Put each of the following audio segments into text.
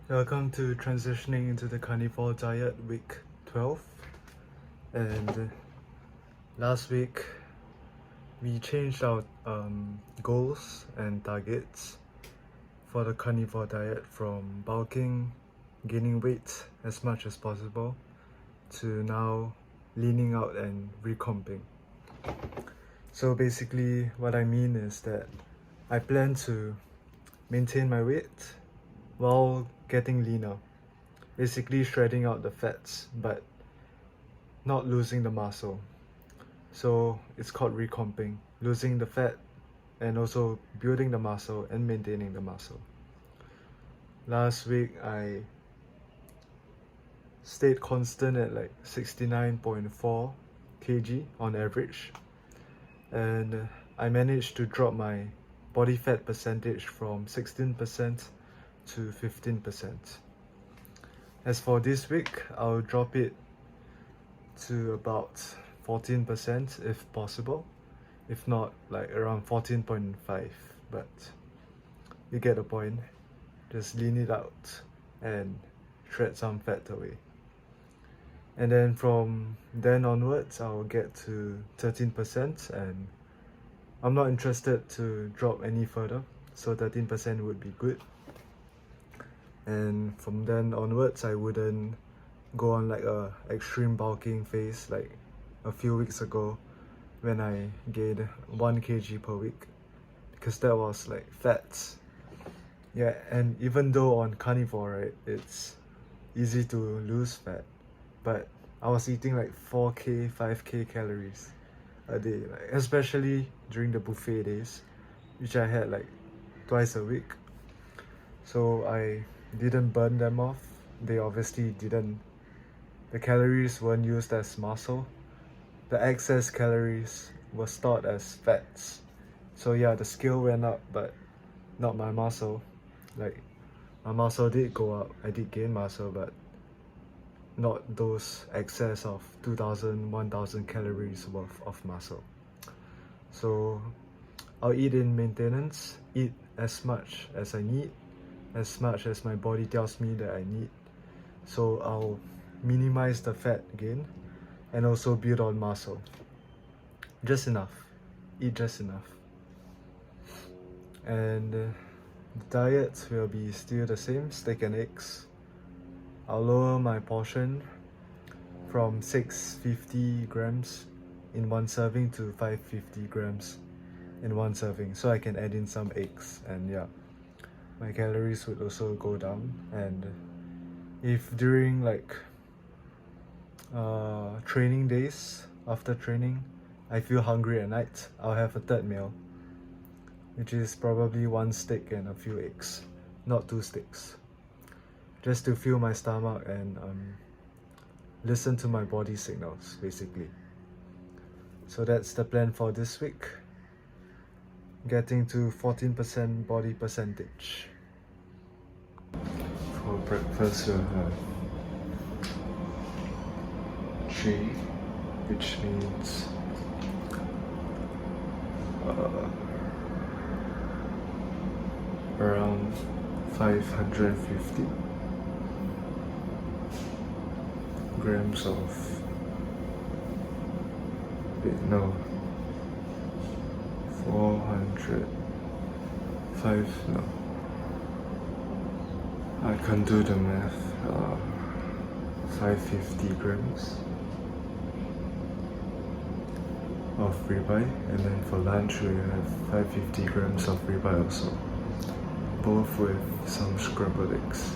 Welcome to transitioning into the Carnivore Diet week 12. And last week we changed our goals and targets for the Carnivore Diet from bulking, gaining weight as much as possible, to now leaning out and recomping. So basically what I mean is that I plan to maintain my weight while getting leaner, basically shredding out the fats but not losing the muscle. So it's called recomping, losing the fat and also building the muscle and maintaining the muscle. Last week I stayed constant at like 69.4 kg on average, and I managed to drop my body fat percentage from 16% to 15%. As for this week, I'll drop it to about 14% if possible, if not like around 14.5, but you get the point. Just lean it out and shred some fat away. And then from then onwards, I'll get to 13%, and I'm not interested to drop any further, so 13% would be good. And from then onwards, I wouldn't go on like a extreme bulking phase like a few weeks ago when I gained 1 kg per week, because that was like fats. Yeah, and even though on carnivore, right, it's easy to lose fat, but I was eating like 4k 5k calories a day, like especially during the buffet days, which I had like twice a week. So I didn't burn them off. They obviously didn't. The calories weren't used as muscle. The excess calories were stored as fats. So yeah, the scale went up, but not my muscle. Like, my muscle did go up, I did gain muscle, but not those excess of 2000, 1000 calories worth of muscle. So I'll eat in maintenance, eat as much as I need, as much as my body tells me that I need. So I'll minimize the fat gain and also build on muscle. Just enough. Eat just enough. And the diet will be still the same, steak and eggs. I'll lower my portion from 650 grams in one serving to 550 grams in one serving, so I can add in some eggs, and yeah, my calories would also go down. And if during like training days, after training, I feel hungry at night, I'll have a third meal, which is probably 1 steak and a few eggs, not 2 steaks, just to fill my stomach and listen to my body signals, basically. So that's the plan for this week, getting to 14% body percentage. For breakfast we'll have 3, which means around 550 grams of, no, 405, no, I can't do the math. 550 grams of ribeye, and then for lunch we have 550 grams of ribeye also, both with some scrambled eggs.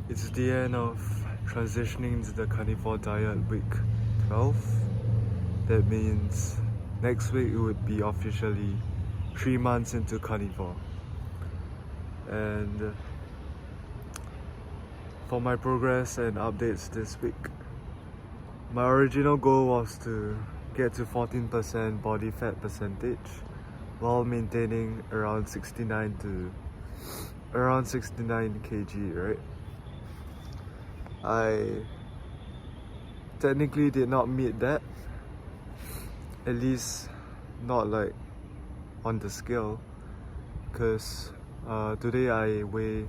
It's the end of transitioning into the Carnivore Diet week 12. That means next week it would be officially 3 months into carnivore. And for my progress and updates this week, my original goal was to get to 14% body fat percentage while maintaining around 69 kg, right? I technically did not meet that, At least not like on the scale, because today I weigh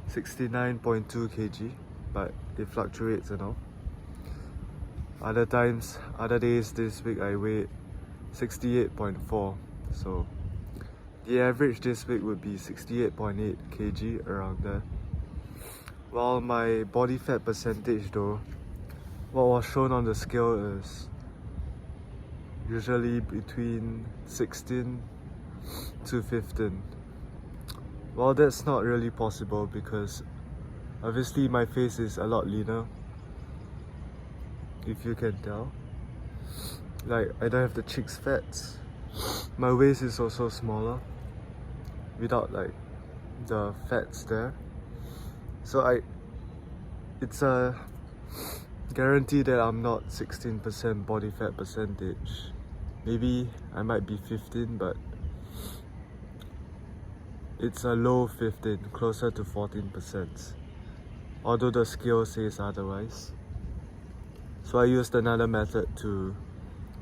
69.2 kg, but it fluctuates and all. Other days this week I weighed 68.4, so the average this week would be 68.8 kg, around there. While my body fat percentage though, what was shown on the scale is usually between 16 to 15. Well, that's not really possible because obviously my face is a lot leaner, if you can tell. Like, I don't have the cheeks fats. My waist is also smaller without like the fats there. So it's a guarantee that I'm not 16% body fat percentage. Maybe I might be 15, but it's a low 15, closer to 14%. Although the scale says otherwise. So I used another method to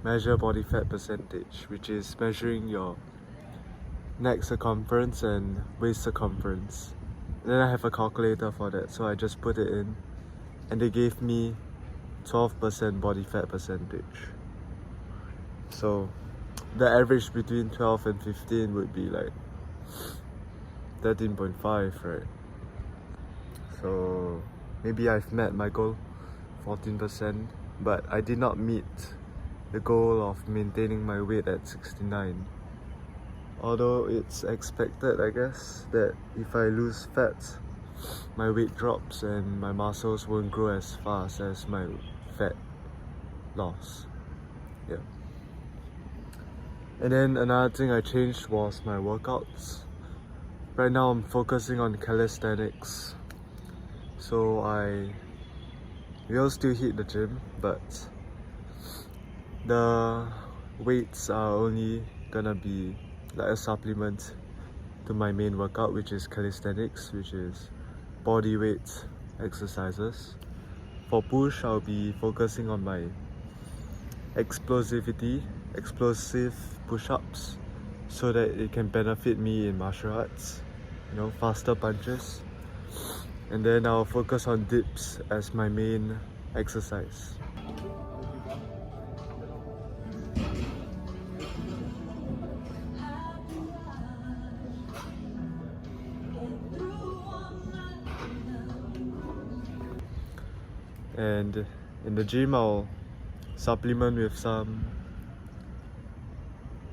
measure body fat percentage, which is measuring your neck circumference and waist circumference. And then I have a calculator for that, so I just put it in and they gave me 12% body fat percentage. So the average between 12 and 15 would be like 13.5, right? So maybe I've met my goal, 14%, but I did not meet the goal of maintaining my weight at 69. Although it's expected, I guess, that if I lose fat, my weight drops and my muscles won't grow as fast as my fat loss. Yeah. And then another thing I changed was my workouts. Right now I'm focusing on calisthenics. So I will still hit the gym, but the weights are only gonna be like a supplement to my main workout, which is calisthenics, which is body weight exercises. For push, I'll be focusing on my explosive push-ups, so that it can benefit me in martial arts, you know, faster punches. And then I'll focus on dips as my main exercise. And in the gym, I'll supplement with some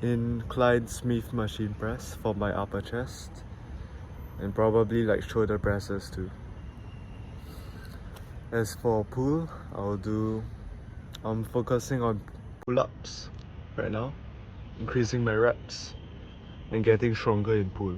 inclined Smith machine press for my upper chest, and probably like shoulder presses too. As for pull, I'm focusing on pull-ups right now, increasing my reps and getting stronger in pull.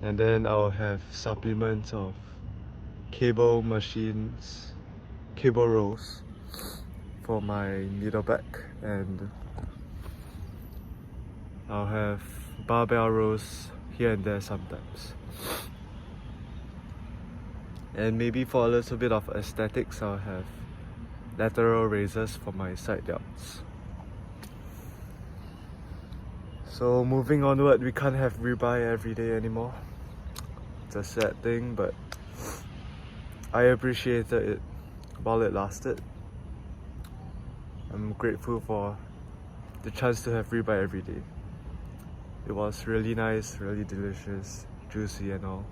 And then I'll have supplements of cable rolls for my middle back, and I'll have barbell rows here and there sometimes. And maybe for a little bit of aesthetics, I'll have lateral raises for my side delts. So moving onward, we can't have ribeye every day anymore. It's a sad thing, but I appreciated it while it lasted. I'm grateful for the chance to have ribeye every day. It was really nice, really delicious, juicy and all.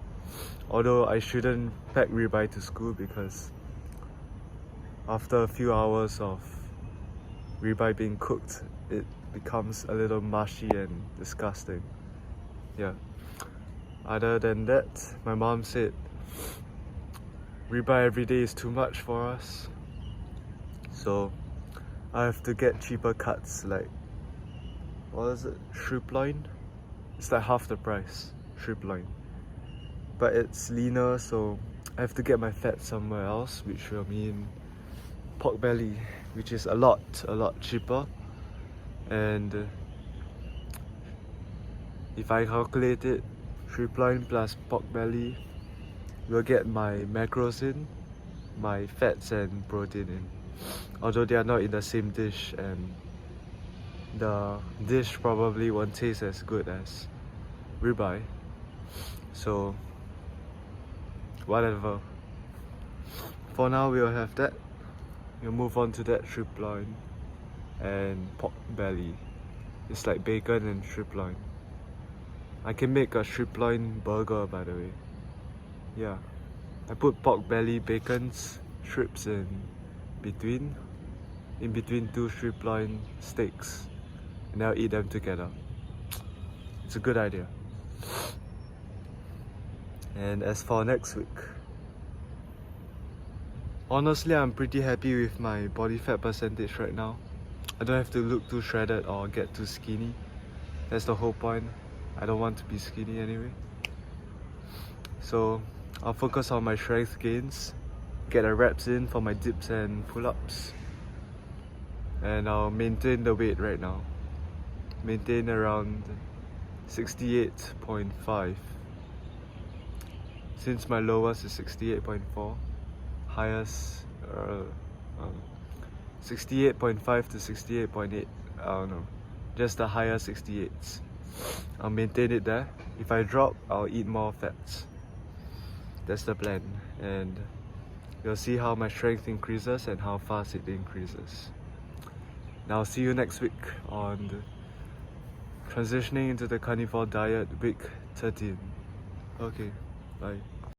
Although I shouldn't pack ribeye to school because after a few hours of ribeye being cooked, it becomes a little mushy and disgusting. Yeah. Other than that, my mom said ribeye every day is too much for us, so I have to get cheaper cuts, like, what is it, strip loin? It's like half the price, strip loin, but it's leaner, so I have to get my fat somewhere else, which will mean pork belly, which is a lot cheaper. And if I calculate it, strip loin plus pork belly will get my macros in, my fats and protein in, although they are not in the same dish, and the dish probably won't taste as good as ribeye, so whatever. For now, we'll have that. We'll move on to that strip loin and pork belly. It's like bacon and strip loin. I can make a strip loin burger, by the way. Yeah, I put pork belly, bacons, strips in between two strip loin steaks, and I'll eat them together. It's a good idea. And as for next week, honestly, I'm pretty happy with my body fat percentage right now. I don't have to look too shredded or get too skinny. That's the whole point. I don't want to be skinny anyway. So I'll focus on my strength gains, get the reps in for my dips and pull-ups, and I'll maintain the weight right now. Maintain around 68.5. Since my lowest is 68.4, highest 68.5 to 68.8, I don't know, just the higher 68s. I'll maintain it there. If I drop, I'll eat more fats. That's the plan, and you'll see how my strength increases and how fast it increases. Now I'll see you next week on transitioning into the carnivore diet week 13. Okay, bye.